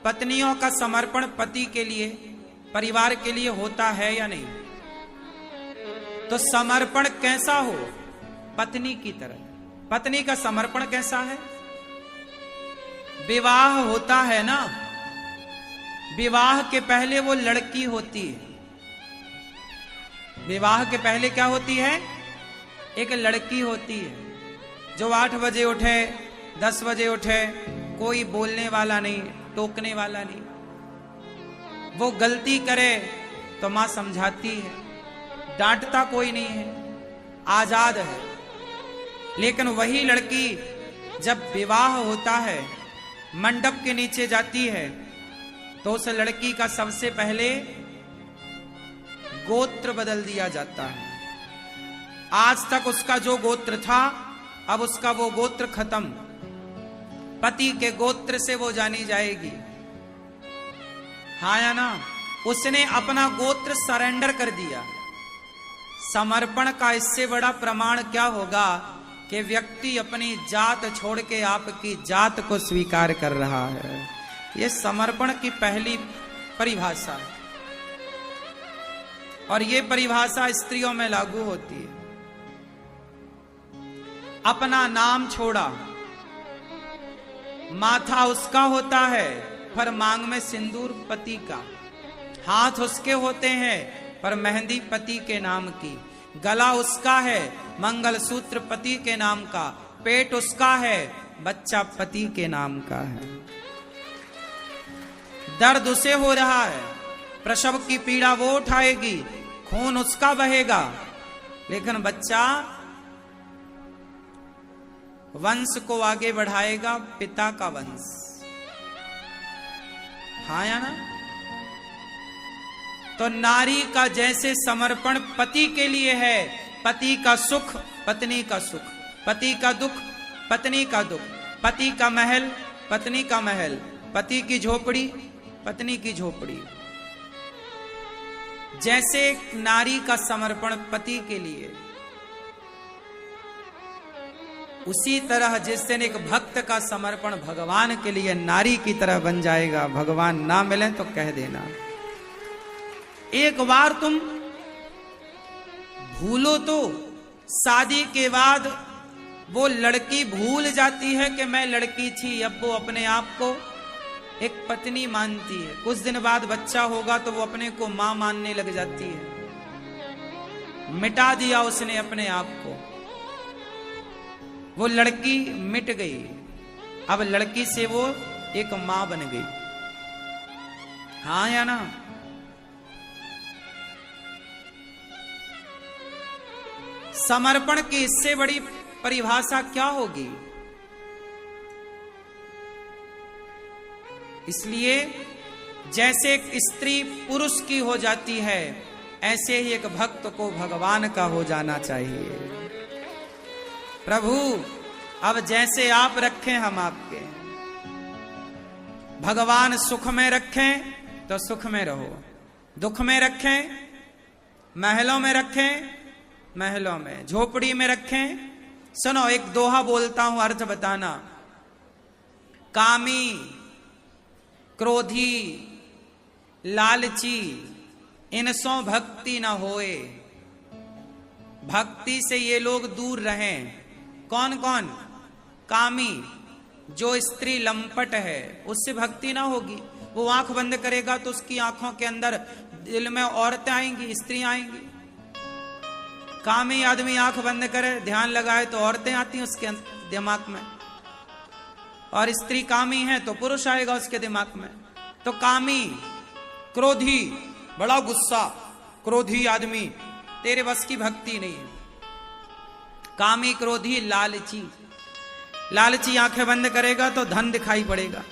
पत्नियों का समर्पण पति के लिए, परिवार के लिए होता है या नहीं? तो समर्पण कैसा हो? पत्नी की तरह। पत्नी का समर्पण कैसा है? विवाह होता है ना, विवाह के पहले वो लड़की होती है। विवाह के पहले क्या होती है? एक लड़की होती है जो 8 बजे उठे, 10 बजे उठे, कोई बोलने वाला नहीं, टोकने वाला नहीं। वो गलती करे तो मां समझाती है, डांटता कोई नहीं है, आजाद है। लेकिन वही लड़की जब विवाह होता है, मंडप के नीचे जाती है, तो उस लड़की का सबसे पहले गोत्र बदल दिया जाता है। आज तक उसका जो गोत्र था, अब उसका वो गोत्र खत्म। पति के गोत्र से वो जानी जाएगी। हाँ या ना? उसने अपना गोत्र सरेंडर कर दिया। समर्पण का इससे बड़ा प्रमाण क्या होगा कि व्यक्ति अपनी जात छोड़ के आपकी जात को स्वीकार कर रहा है। यह समर्पण की पहली परिभाषा है, और यह परिभाषा स्त्रियों में लागू होती है। अपना नाम छोड़ा, माथा उसका होता है पर मांग में सिंदूर पति का, हाथ उसके होते हैं पर मेहंदी पति के नाम की, गला उसका है, मंगलसूत्र पति के नाम का, पेट उसका है, बच्चा पति के नाम का है। दर्द उसे हो रहा है, प्रसव की पीड़ा वो उठाएगी, खून उसका बहेगा, लेकिन बच्चा वंश को आगे बढ़ाएगा, पिता का वंश। हाँ या ना? तो नारी का जैसे समर्पण पति के लिए है, पति का सुख पत्नी का सुख, पति का दुख पत्नी का दुख, पति का महल पत्नी का महल, पति की झोपड़ी पत्नी की झोपड़ी। जैसे नारी का समर्पण पति के लिए, उसी तरह जिस दिन एक भक्त का समर्पण भगवान के लिए नारी की तरह बन जाएगा। भगवान ना मिले तो कह देना। एक बार तुम भूलो तो शादी के बाद वो लड़की भूल जाती है कि मैं लड़की थी। अब वो अपने आप को एक पत्नी मानती है। कुछ दिन बाद बच्चा होगा तो वो अपने को मां मानने लग जाती है। मिटा दिया उसने अपने आप को, वो लड़की मिट गई। अब लड़की से वो एक मां बन गई। हाँ या ना? समर्पण की इससे बड़ी परिभाषा क्या होगी? इसलिए जैसे एक स्त्री पुरुष की हो जाती है, ऐसे ही एक भक्त को भगवान का हो जाना चाहिए। प्रभु अब जैसे आप रखें हम आपके। भगवान सुख में रखें तो सुख में रहो, दुख में रखें महलों में रखें, महलों में, झोपड़ी में रखें। सुनो, एक दोहा बोलता हूं, अर्थ बताना। कामी, क्रोधी, लालची, इनसों भक्ति न होए। भक्ति से ये लोग दूर रहें। कौन कौन? कामी, जो स्त्री लंपट है, उससे भक्ति ना होगी। वो आंख बंद करेगा तो उसकी आंखों के अंदर दिल में औरतें आएंगी, स्त्रियां आएंगी। कामी आदमी आंख बंद करे, ध्यान लगाए तो औरतें आती हैं उसके दिमाग में, और स्त्री कामी है तो पुरुष आएगा उसके दिमाग में। तो कामी, क्रोधी, बड़ा गुस्सा, क्रोधी आदमी, तेरे बस की भक्ति नहीं है। कामी, क्रोधी, लालची, लालची आंखें बंद करेगा तो धन दिखाई पड़ेगा।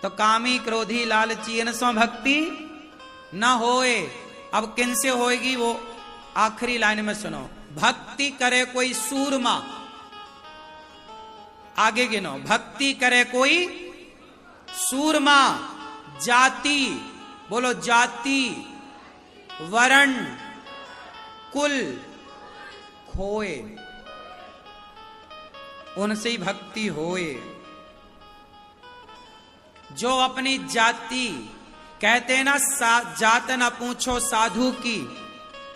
तो कामी, क्रोधी, लालची, इनसों भक्ति न होए। अब किन से होएगी? वो आखिरी लाइन में सुनो। भक्ति करे कोई सूरमा, आगे गिनो। भक्ति करे कोई सूरमा, जाति, बोलो जाति, वर्ण, कुल खोए, उनसे ही भक्ति होए। जो अपनी जाति, कहते ना जात न पूछो साधु की,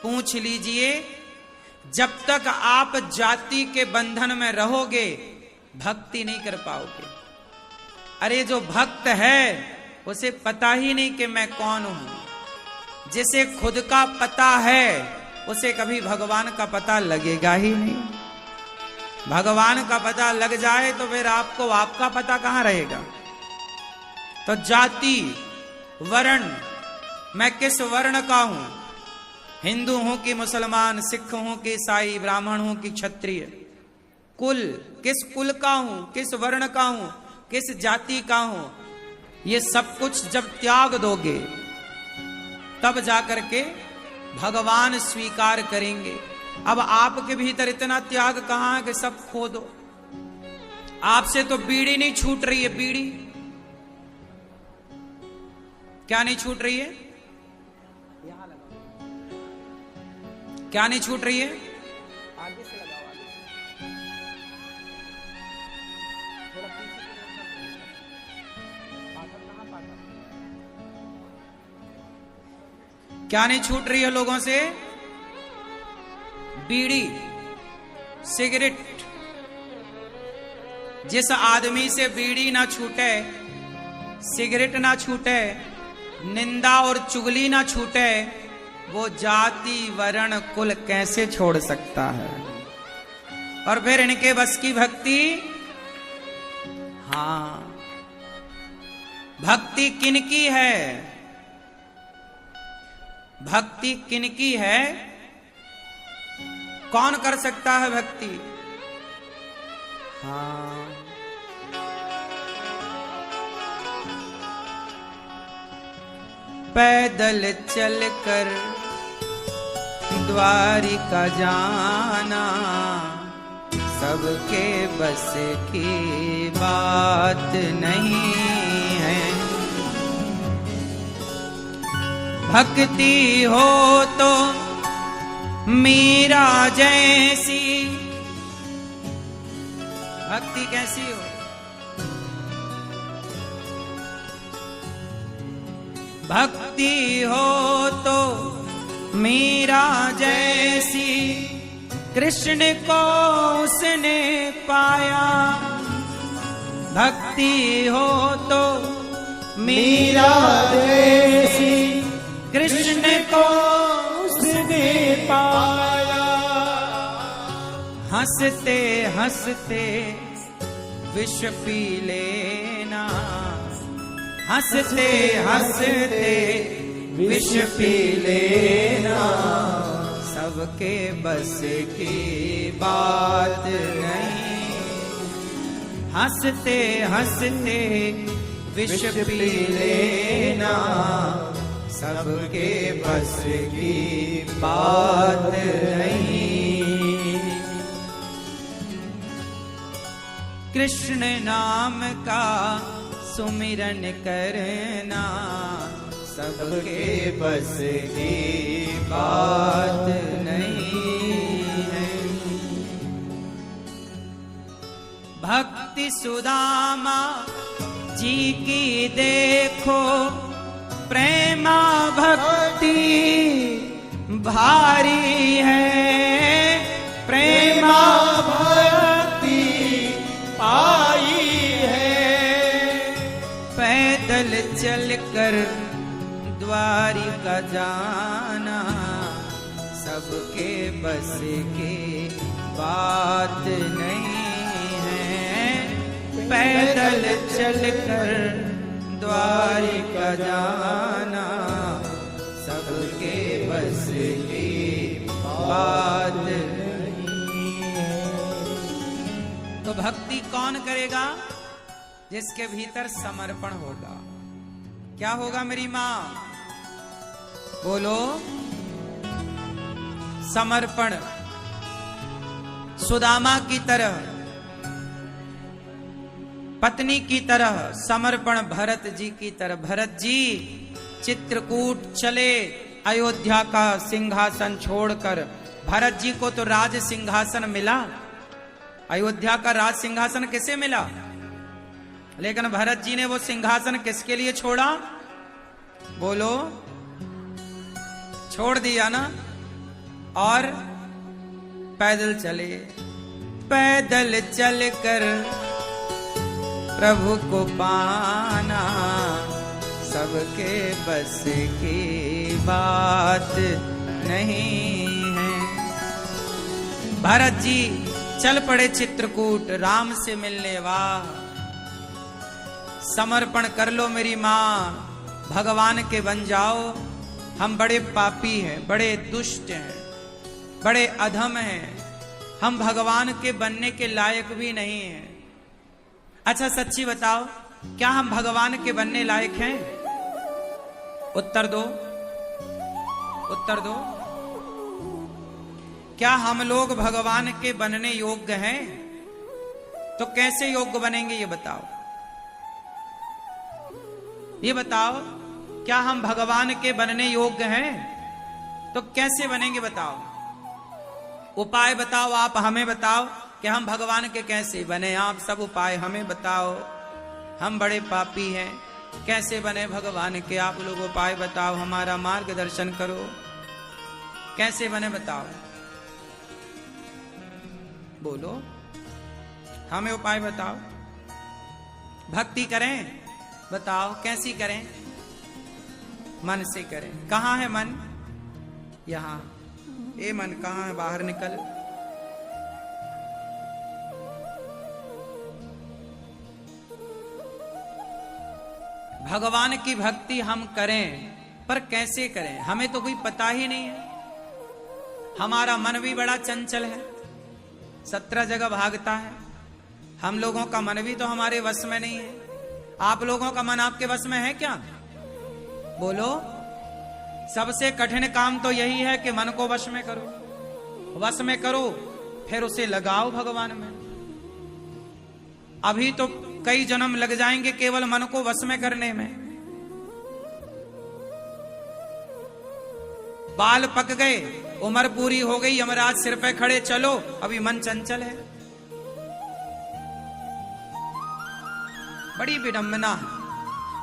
पूछ लीजिए। जब तक आप जाति के बंधन में रहोगे भक्ति नहीं कर पाओगे। अरे जो भक्त है उसे पता ही नहीं कि मैं कौन हूं। जिसे खुद का पता है उसे कभी भगवान का पता लगेगा ही नहीं। भगवान का पता लग जाए तो फिर आपको आपका पता कहां रहेगा। तो जाति, वर्ण, मैं किस वर्ण का हूं, हिंदू हूं कि मुसलमान, सिख हूं कि ईसाई, ब्राह्मण हूं कि क्षत्रिय, कुल, किस कुल का हूं, किस वर्ण का हूं, किस जाति का हूं, ये सब कुछ जब त्याग दोगे तब जाकर के भगवान स्वीकार करेंगे। अब आपके भीतर इतना त्याग कहां है कि सब खो दो। आपसे तो बीड़ी नहीं छूट रही है, बीड़ी क्या नहीं छूट रही है, क्या नहीं छूट रही है, आगे से लगाओ, आगे से थोड़ा पीछे क्या नहीं छूट रही है लोगों से, बीड़ी, सिगरेट। जिस आदमी से बीड़ी ना छूटे, सिगरेट ना छूटे, निंदा और चुगली ना छूटे, वो जाति, वर्ण, कुल कैसे छोड़ सकता है। और फिर इनके बस की भक्ति, हां, भक्ति किनकी है, भक्ति किनकी है, कौन कर सकता है भक्ति। हाँ, पैदल चलकर द्वारिका जाना सबके बस की बात नहीं है। भक्ति हो तो मीरा जैसी, भक्ति कैसी हो, भक्ति हो तो मीरा जैसी, कृष्ण को उसने पाया। भक्ति हो तो मीरा जैसी, कृष्ण को उसने पाया। हंसते हंसते विष पी लेना, हंसते हंसते विष पी लेना, सबके बस की बात नहीं। हंसते हंसते विष पी लेना, सबके बस की बात नहीं। कृष्ण नाम का सुमिरन करना, सबके बस की बात नहीं है। भक्ति सुदामा जी की देखो, प्रेमा भक्ति भारी है। प्रेमा भक्ति आई है, पैदल चलकर द्वारिका जाना, सबके बस की बात नहीं है। पैदल चलकर द्वारिका जाना, सबके बस की बात नहीं है। तो भक्ति कौन करेगा? जिसके भीतर समर्पण होगा। क्या होगा मेरी मां? बोलो, समर्पण। सुदामा की तरह, पत्नी की तरह समर्पण, भरत जी की तरह। भरत जी चित्रकूट चले अयोध्या का सिंहासन छोड़कर। भरत जी को तो राज सिंहासन मिला। अयोध्या का राज सिंहासन किसे मिला? लेकिन भरत जी ने वो सिंहासन किसके लिए छोड़ा? बोलो, छोड़ दिया ना, और पैदल चले। पैदल चलकर प्रभु को पाना सबके बस की बात नहीं है। भरत जी चल पड़े चित्रकूट राम से मिलने। वाह, समर्पण कर लो मेरी माँ, भगवान के बन जाओ। हम बड़े पापी हैं, बड़े दुष्ट हैं, बड़े अधम हैं, हम भगवान के बनने के लायक भी नहीं हैं। अच्छा सच्ची बताओ, क्या हम भगवान के बनने लायक हैं? उत्तर दो, उत्तर दो। क्या हम लोग भगवान के बनने योग्य हैं? तो कैसे योग्य बनेंगे ये बताओ, ये बताओ। क्या हम भगवान के बनने योग्य हैं? तो कैसे बनेंगे बताओ, उपाय बताओ। आप हमें बताओ कि हम भगवान के कैसे बने। आप सब उपाय हमें बताओ, हम बड़े पापी हैं, कैसे बने भगवान के? आप लोग उपाय बताओ, हमारा मार्गदर्शन करो, कैसे बने बताओ। बोलो, हमें उपाय बताओ। भक्ति करें, बताओ कैसी करें? मन से करें। कहाँ है मन? यहां। ए मन कहाँ है? बाहर निकल। भगवान की भक्ति हम करें, पर कैसे करें हमें तो कोई पता ही नहीं है। हमारा मन भी बड़ा चंचल है, 17 जगह भागता है। हम लोगों का मन भी तो हमारे वश में नहीं है। आप लोगों का मन आपके वश में है क्या? बोलो। सबसे कठिन काम तो यही है कि मन को वश में करो, वश में करो, फिर उसे लगाओ भगवान में। अभी तो कई जन्म लग जाएंगे केवल मन को वश में करने में। बाल पक गए, उम्र पूरी हो गई, यमराज सिर पे खड़े, चलो, अभी मन चंचल है। बड़ी विडंबना है।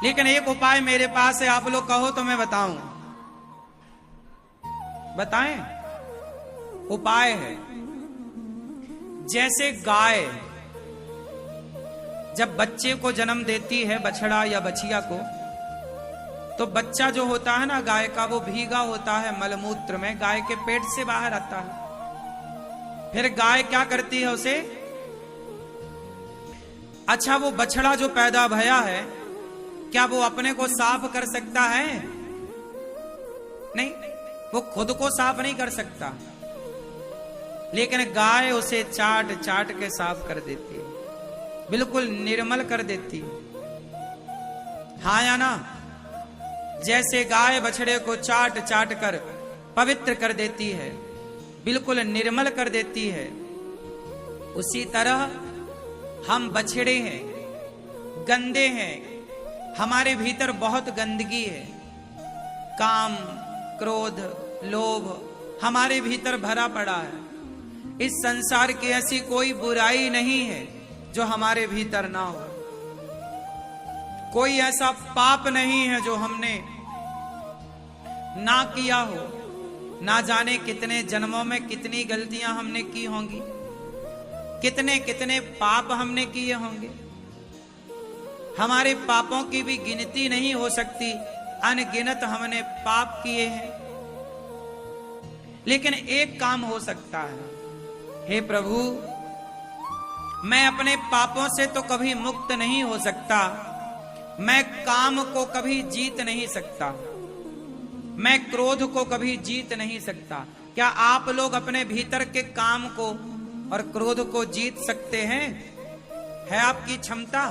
लेकिन एक उपाय मेरे पास है, आप लोग कहो तो मैं बताऊं। बताएं? उपाय है। जैसे गाय जब बच्चे को जन्म देती है, बछड़ा या बछिया को, तो बच्चा जो होता है ना गाय का, वो भीगा होता है मलमूत्र में, गाय के पेट से बाहर आता है। फिर गाय क्या करती है उसे? अच्छा, वो बछड़ा जो पैदा भया है, क्या वो अपने को साफ कर सकता है? नहीं, वो खुद को साफ नहीं कर सकता। लेकिन गाय उसे चाट चाट के साफ कर देती है, बिल्कुल निर्मल कर देती है। हाँ या ना? जैसे गाय बछड़े को चाट चाट कर पवित्र कर देती है, बिल्कुल निर्मल कर देती है, उसी तरह हम बछड़े हैं, गंदे हैं, हमारे भीतर बहुत गंदगी है। काम, क्रोध, लोभ हमारे भीतर भरा पड़ा है। इस संसार की ऐसी कोई बुराई नहीं है जो हमारे भीतर ना हो। कोई ऐसा पाप नहीं है जो हमने ना किया हो। ना जाने कितने जन्मों में कितनी गलतियां हमने की होंगी, कितने कितने पाप हमने किए होंगे। हमारे पापों की भी गिनती नहीं हो सकती, अनगिनत हमने पाप किए हैं। लेकिन एक काम हो सकता है, हे प्रभु, मैं अपने पापों से तो कभी मुक्त नहीं हो सकता, मैं काम को कभी जीत नहीं सकता, मैं क्रोध को कभी जीत नहीं सकता। क्या आप लोग अपने भीतर के काम को और क्रोध को जीत सकते हैं? है आपकी क्षमता?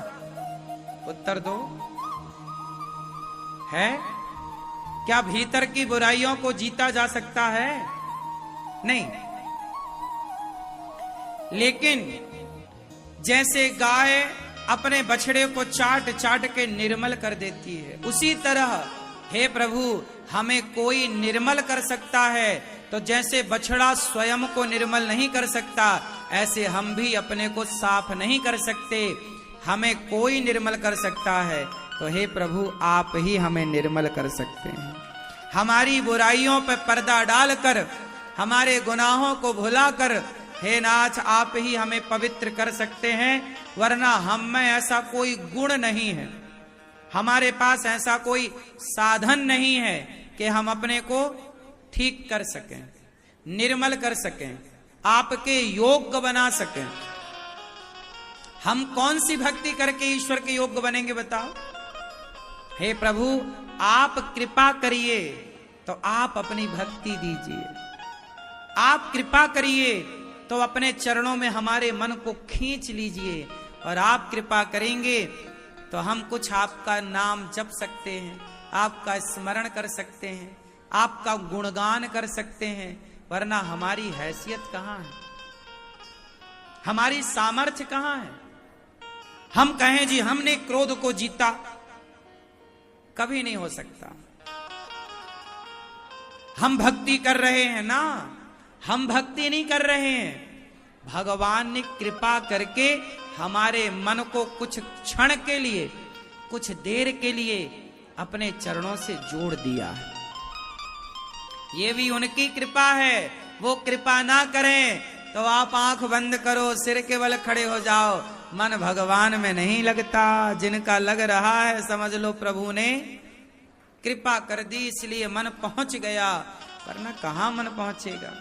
उत्तर दो। है? क्या भीतर की बुराइयों को जीता जा सकता है? नहीं। लेकिन जैसे गाय अपने बछड़े को चाट चाट के निर्मल कर देती है, उसी तरह हे प्रभु हमें कोई निर्मल कर सकता है। तो जैसे बछड़ा स्वयं को निर्मल नहीं कर सकता, ऐसे हम भी अपने को साफ नहीं कर सकते। हमें कोई निर्मल कर सकता है, तो हे प्रभु आप ही हमें निर्मल कर सकते हैं। हमारी बुराइयों पर पर्दा डालकर, हमारे गुनाहों को भुलाकर, हे नाथ आप ही हमें पवित्र कर सकते हैं, वरना हम में ऐसा कोई गुण नहीं है, हमारे पास ऐसा कोई साधन नहीं है कि हम अपने को ठीक कर सकें, निर्मल कर सकें, आपके योग्य बना सकें। हम कौन सी भक्ति करके ईश्वर के योग्य बनेंगे बताओ? हे प्रभु आप कृपा करिए, तो आप अपनी भक्ति दीजिए, आप कृपा करिए तो अपने चरणों में हमारे मन को खींच लीजिए, और आप कृपा करेंगे तो हम कुछ आपका नाम जप सकते हैं, आपका स्मरण कर सकते हैं, आपका गुणगान कर सकते हैं, वरना हमारी हैसियत कहां है, हमारी सामर्थ्य कहां है? हम कहें जी हमने क्रोध को जीता, कभी नहीं हो सकता। हम भक्ति कर रहे हैं ना, हम भक्ति नहीं कर रहे हैं, भगवान ने कृपा करके हमारे मन को कुछ क्षण के लिए, कुछ देर के लिए अपने चरणों से जोड़ दिया है। ये भी उनकी कृपा है। वो कृपा ना करें तो आप आंख बंद करो, सिर के बल खड़े हो जाओ, मन भगवान में नहीं लगता। जिनका लग रहा है समझ लो प्रभु ने कृपा कर दी, इसलिए मन पहुंच गया, वरना कहां मन पहुंचेगा।